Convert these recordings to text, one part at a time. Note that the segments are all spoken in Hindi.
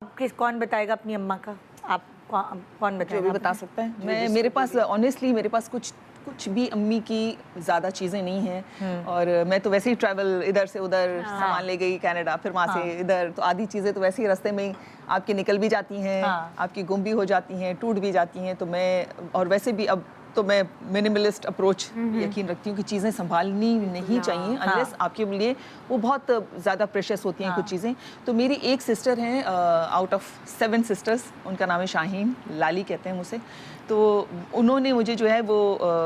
किस कौन बताएगा अपनी अम्मा का? आप कौन जो बताएगा? भी बता सकता है। मैं मेरे पास ऑनेस्टली मेरे पास कुछ भी अम्मी की ज़्यादा चीज़ें नहीं हैं और मैं तो वैसे ही ट्रैवल इधर से उधर सामान ले गई कनाडा, फिर वहाँ से इधर, तो आधी चीज़ें तो वैसे ही रास्ते में ही आपकी निकल भी जाती हैं, आपकी गुम भी हो जाती हैं, टूट भी जाती हैं। तो मैं और वैसे भी अब तो मैं मिनिमलिस्ट अप्रोच यकीन रखती हूँ कि चीज़ें संभालनी नहीं चाहिए अनलेस आपके लिए वो बहुत ज़्यादा प्रेशियस होती हैं कुछ चीज़ें। तो मेरी एक सिस्टर हैं आउट ऑफ 7 सिस्टर्स, उनका नाम है शाहीन, लाली कहते हैं मुझे। तो उन्होंने मुझे जो है वो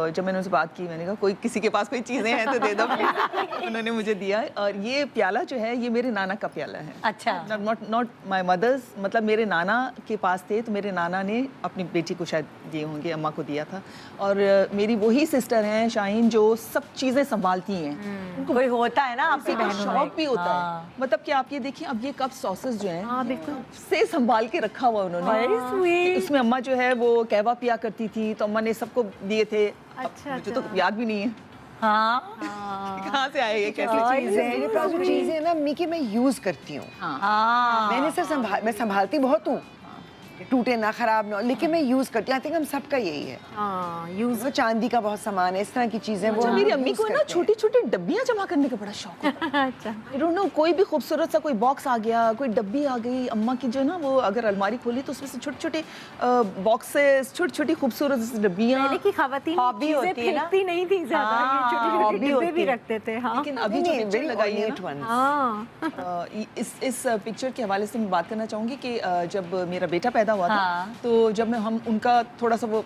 जब मैंने उनसे बात की, मैंने कहा कोई किसी के पास कोई चीज़ें हैं तो दे दो प्लीज। उन्होंने मुझे दिया और ये प्याला जो है ये मेरे नाना का प्याला है। अच्छा। नॉट माय मदर्स, मतलब मेरे नाना के पास थे तो मेरे नाना ने अपनी बेटी को शायद दिए होंगे, अम्मा को दिया था। और मेरी वही सिस्टर हैं शाहीन जो सब चीज़ें संभालती हैं। उनको कोई होता है ना आपकी बहनों में, शौक भी होता है। मतलब कि आप ये देखिए अब ये कप सॉसेस जो हैं बिल्कुल से संभाल के रखा हुआ उन्होंने। इसमें अम्मा जो है वो कहवा पिया करती थी तो अम्मा ने सबको दिए थे। अच्छा, मुझे तो याद भी नहीं है कहाँ से आए ये कैसी चीजें। मेरे पास जो चीजें ना अम्मी की मैं यूज करती हूँ। मैंने सिर्फ मैं संभालती बहुत हूँ, टूटे ना खराब ना, लेकिन मैं यूज करती हूँ। आई थिंक हम सबका यही है। यूज वो चांदी का बहुत सामान है, इस तरह की चीजें वो मेरी अम्मी को ना छोटी छोटी डब्बियां जमा करने का बड़ा शौक होता है। अच्छा, आई डोंट नो, कोई भी खूबसूरत सा कोई बॉक्स आ गया, कोई डब्बी आ गई अम्मा की जो ना, वो अगर अलमारी खोली तो उसमें से छोटे छोटे बॉक्सेस, छोटी छोटी खूबसूरत डब्बियां। पहले की खवातीन हॉबी होती है ना, फेंकती नहीं थी ज्यादा, ये छोटे-छोटे डिब्बे भी रखते थे। लेकिन अभी जो पिक्चर लगाई है इस पिक्चर के हवाले से मैं बात करना चाहूंगी कि जब मेरा बेटा पैदा हुआ था तो जब हम उनका थोड़ा सा वो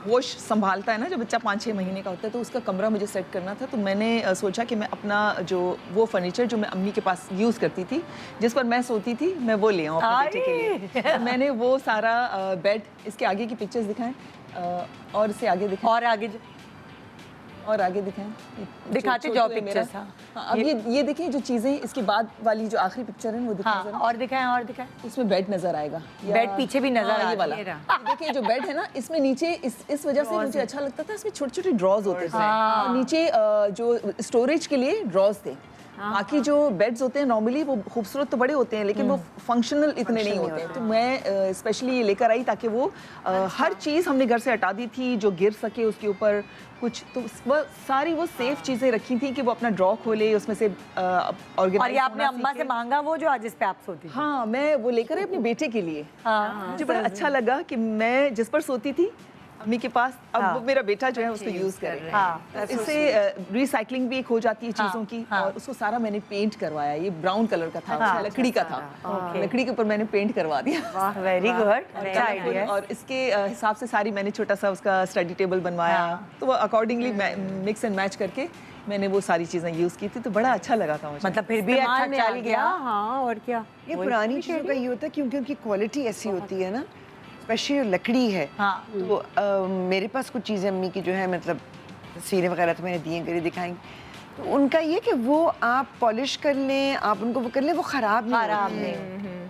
होश संभालता है ना, जब बच्चा 5-6 महीने का होता है, तो उसका कमरा मुझे सेट करना था। तो मैंने सोचा कि मैं अपना जो वो फर्नीचर जो मैं अम्मी के पास यूज़ करती थी, जिस पर मैं सोती थी, मैं वो ले आऊँ अपने बेटे के लिए। तो मैंने वो सारा बेड, इसके आगे की पिक्चर्स दिखाएं और इससे आगे दिखाएं और आगे दिखाएं, दिखाते जाओ पिक्चर्स। अब ये देखिए जो चीज़ें, इसके बाद वाली जो आखिरी पिक्चर है वो दिखाएं जरा। और दिखाएं इसमें बेड नजर आएगा, बेड पीछे भी नजर आ ये वाला। देखिए जो बेड है ना, इसमें नीचे इस वजह से मुझे अच्छा लगता था, इसमें छोटे छोटे ड्रॉज होते थे और नीचे जो स्टोरेज के लिए ड्रॉज थे। बाकी जो बेड्स होते हैं नॉर्मली वो खूबसूरत तो बड़े होते हैं लेकिन वो फंक्शनल इतने नहीं होते हैं। तो मैं स्पेशली ये लेकर आई ताकि वो हर चीज़ हमने घर से हटा दी थी जो गिर सके उसके ऊपर कुछ, तो वो सारी वो सेफ चीज़ें रखी थी कि वो अपना ड्रॉ खोले, उसमें से और ये आपने अम्मा से मांगा वो जो आज इस पे आप सोती थी? हाँ, मैं वो लेकर आई अपने बेटे के लिए। मुझे बड़ा अच्छा लगा कि मैं जिस पर सोती थी अम्मी के पास, अब वो मेरा बेटा जो है उसको यूज कर रहा है। इससे रिसाइकलिंग भी एक हो जाती है चीज़ों की। और उसको सारा मैंने पेंट करवाया, ये ब्राउन कलर का था, लकड़ी का था, लकड़ी के ऊपर मैंने पेंट करवा दिया। वेरी गुड, अच्छा आइडिया। और इसके हिसाब से सारी मैंने छोटा सा उसका स्टडी टेबल बनवाया, तो वो अकॉर्डिंगली मिक्स एंड मैच करके मैंने वो सारी चीज़ें यूज़ की थी, तो बड़ा अच्छा लगा था मुझे। मतलब फिर भी अच्छा चल गया। हाँ, और क्या, ये पुरानी चीज़ों का ये होता है क्योंकि उनकी क्वालिटी ऐसी होती है ना, स्पेशली लकड़ी है। तो मेरे पास कुछ चीज़ें अम्मी की जो है, मतलब तस्वीरें वगैरह तो मैंने दिए करी दिखाएंगी, तो उनका ये कि वो आप पॉलिश कर लें, आप उनको वो कर लें, वो ख़राब नहीं।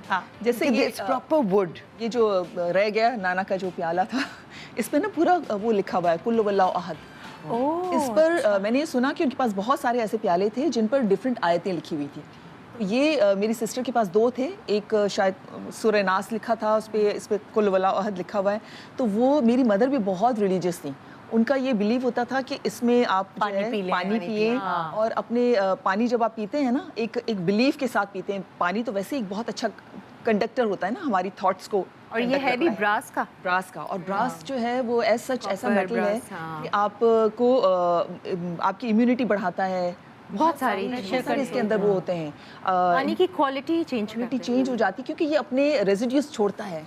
हाँ, जैसे ये प्रॉपर वुड, ये जो रह गया नाना का जो प्याला था, इस पर ना पूरा वो लिखा हुआ है कुल्लु वल्लाहु अहद। इस पर मैंने ये सुना कि उनके पास बहुत सारे ऐसे प्याले थे जिन पर डिफरेंट आयतें लिखी हुई थी। ये मेरी सिस्टर के पास 2 थे, एक शायद सूरह नास लिखा था इस पे कुल्लु वल्लाहु अहद लिखा हुआ है। तो वो मेरी मदर भी बहुत रिलीजियस थी, उनका ये बिलीव होता था कि इसमें आप पानी पिए और अपने पानी जब आप पीते हैं ना, एक बिलीव के साथ पीते हैं। पानी तो वैसे एक बहुत अच्छा कंडक्टर होता है ना हमारी थॉट्स को। और ये है भी ब्रास का और ब्रास जो है वो एज सच ऐसा मेटल है कि आपको आपकी इम्यूनिटी बढ़ाता है, बहुत सारी इसके अंदर वो होते हैं। पानी की क्वालिटी चेंज हो जाती है क्योंकि ये अपने रेजिड्यूज छोड़ता है।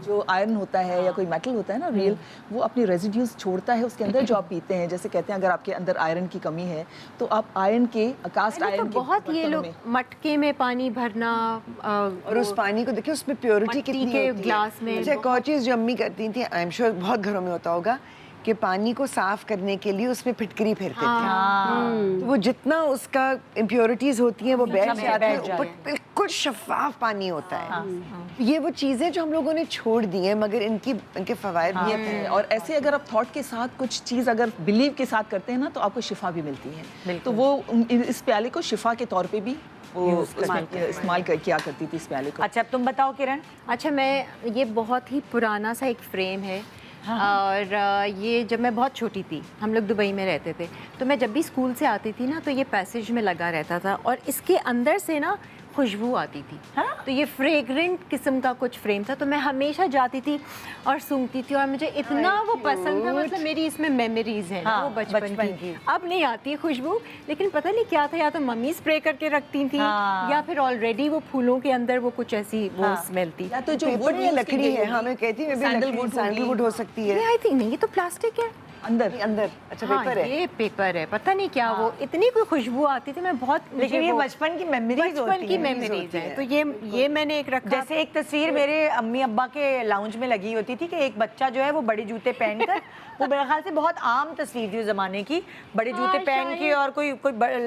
जो आयरन होता है या कोई मेटल होता है ना रियल, वो अपने रेजिड्यूज छोड़ता है उसके अंदर जो आप पीते हैं। जैसे कहते हैं अगर आपके अंदर आयरन की कमी है तो आप आयरन के कास्ट आयरन के बहुत ये लोग मटके में पानी भरना और उस पानी को देखिए उसमें प्योरिटी कितनी होती है ग्लास में। एक और चीज़ जो अम्मी करती थी, आई एम श्योर बहुत घरों में होता होगा, कि पानी को साफ करने के लिए उसमें फिटकरी फेरते थे। तो वो जितना उसका इम्प्योरिटीज होती हैं वो बैठ जाती है, बिल्कुल शफाफ पानी होता है। ये वो चीज़ें जो हम लोगों ने छोड़ दी हैं, मगर इनके फवायद भी हैं। और ऐसे अगर आप थॉट के साथ कुछ चीज़ अगर बिलीव के साथ करते हैं ना तो आपको शिफा भी मिलती है। तो वो इस प्याले को शिफा के तौर पे भी वो इस्तेमाल किया करती थी इस प्याले को। अच्छा अब तुम बताओ किरण। अच्छा मैं, ये बहुत ही पुराना सा एक फ्रेम है। और ये जब मैं बहुत छोटी थी, हम लोग दुबई में रहते थे, तो मैं जब भी स्कूल से आती थी ना तो ये पैसेज में लगा रहता था और इसके अंदर से ना खुशबू आती थी। तो ये फ्रेग्रेंट किस्म का कुछ फ्रेम था, तो मैं हमेशा जाती थी और सूंघती थी और मुझे इतना वो पसंद था। मतलब मेरी इसमें मेमोरीज हैं ना, वो बचपन की। अब नहीं आती है खुशबू, लेकिन पता नहीं क्या था, या तो मम्मी स्प्रे करके रखती थी या फिर ऑलरेडी वो फूलों के अंदर वो कुछ ऐसी वो स्मेल थी। या तो जो पेपर या लकड़ी है, हाँ मैं कहती हूँ सैंडलवुड हो सकती है। आई थिंक नहीं, ये तो प्लास्टिक है अंदर अंदर। अच्छा हाँ, पेपर है, ये पेपर है, पता नहीं क्या वो इतनी कोई खुशबू आती थी। मैं बहुत, लेकिन ये बचपन की मेमोरीज बचपन की मेमोरीज है। तो ये मैंने एक रखा। जैसे एक तस्वीर मेरे अम्मी अब्बा के लाउंज में लगी होती थी कि एक बच्चा जो है वो बड़े जूते पहनकर, वो मेरे ख्याल से बहुत आम तस्वीर थी उस जमाने की, बड़े जूते पहन के और कोई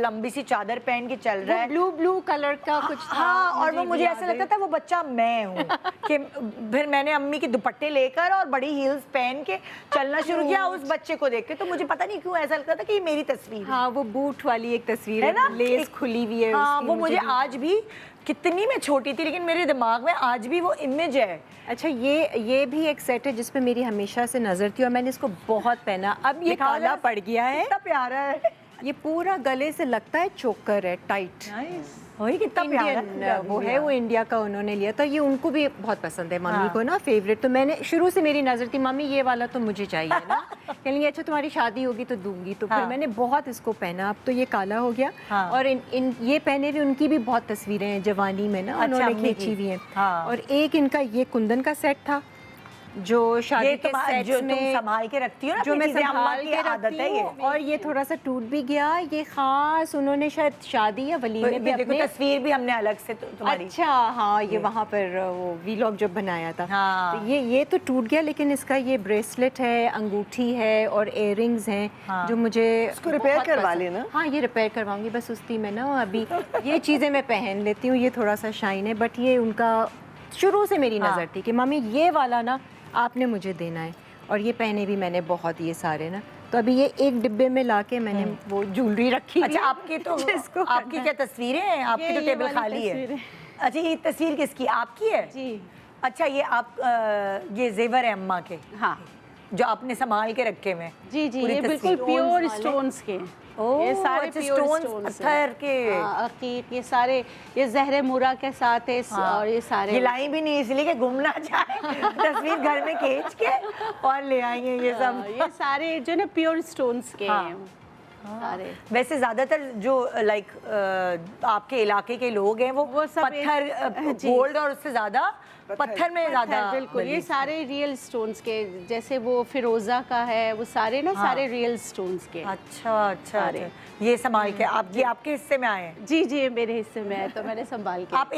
लंबी सी चादर पहन के चल रहा है, ब्लू कलर का कुछ था। हाँ, और वो मुझे ऐसा लगता था वो बच्चा मैं हूँ कि फिर मैंने अम्मी के दुपट्टे लेकर और बड़ी हील्स पहन के चलना शुरू किया उस बच्चे को देख के। तो मुझे पता नहीं क्यों ऐसा लगता था कि ये मेरी तस्वीर है। हाँ, वो बूट वाली एक तस्वीर है ना, लेस खुली हुई है हाँ, उसकी। वो मुझे आज भी, कितनी मैं छोटी थी लेकिन मेरे दिमाग में आज भी वो इमेज है। अच्छा ये भी एक सेट है जिसपे मेरी हमेशा से नजर थी और मैंने इसको बहुत पहना। अब ये काला पड़ गया है, कितना प्यारा है ये पूरा गले से लगता है चोकर है, टाइट। वही कितना प्यारा इंडियन वो है, वो इंडिया का उन्होंने लिया था। ये उनको भी बहुत पसंद है, मम्मी को ना फेवरेट। तो मैंने शुरू से मेरी नज़र थी मम्मी ये वाला तो मुझे चाहिए ना। कहेंगे अच्छा तुम्हारी शादी होगी तो दूंगी। तो फिर मैंने बहुत इसको पहना। अब तो ये काला हो गया। और इन ये पहने हुए उनकी भी बहुत तस्वीरें हैं जवानी में ना, उन्होंने खींची हुई हैं। और एक इनका ये कुंदन का सेट था जो शादी के सेट्स जो में तुम संभाल के रखती हो ना, जो मैं अपनी चीज़ें, अम्मा संभाल की के आदत है रखती ये। हूँ। और ये थोड़ा सा टूट भी गया। ये खास उन्होंने शायद शादी या वलीमे पे देखो अपने, तस्वीर भी हमने अलग से तुम्हारी। अच्छा हाँ, ये वहाँ पर वो वीलॉग जब बनाया था। हाँ। तो ये तो टूट गया, लेकिन इसका ये ब्रेसलेट है, अंगूठी है और इयररिंग्स हैं जो मुझे इसको रिपेयर बहुत करवा पसंद। लेना। हाँ, ये रिपेयर करवाऊंगी, बस उसी में ना अभी ये चीज़ें मैं पहन लेती हूँ। ये थोड़ा सा शाइन है, बट ये उनका शुरू से मेरी नज़र थी कि मम्मी ये वाला ना आपने मुझे देना है। और ये पहने भी मैंने बहुत, ये सारे ना। तो अभी ये एक डिब्बे में लाके मैंने वो ज्वेलरी रखी। अच्छा आपकी तो आपकी क्या तस्वीरें हैं? आपकी तो टेबल खाली है। अच्छा ये तस्वीर किसकी, आपकी है? जी। अच्छा ये आप ये जेवर है अम्मा के, हाँ जो आपने संभाल के रखे हुए हैं? जी जी, पूरी ये तस्वीर। बिल्कुल प्योर स्टोन्स के। ओह, ये सारे अच्छा, प्योर stones, स्टोन्स पत्थर के। अकीक, ये सारे, ये जहरे मुरा के साथ है। और ये सारे ये लाई भी नहीं इसलिए कि गुम ना जाए, तस्वीर घर में खींच के और ले आई हैं ये सब। ये सारे जो ना प्योर स्टोन्स के हैं सारे। वैसे ज्यादातर जो लाइक आपके इलाके के लोग हैं वो सब पत्थर, गोल्ड और उससे ज्यादा पत्थर में ज्यादा। बिल्कुल, ये सारे रियल स्टोन्स के, जैसे वो फिरोजा का है, वो सारे ना सारे रियल स्टोन्स के। अच्छा अच्छा, ये संभाल के आप, ये आपके हिस्से में आए हैं? जी जी, मेरे हिस्से में है तो मैंने संभाल के। आप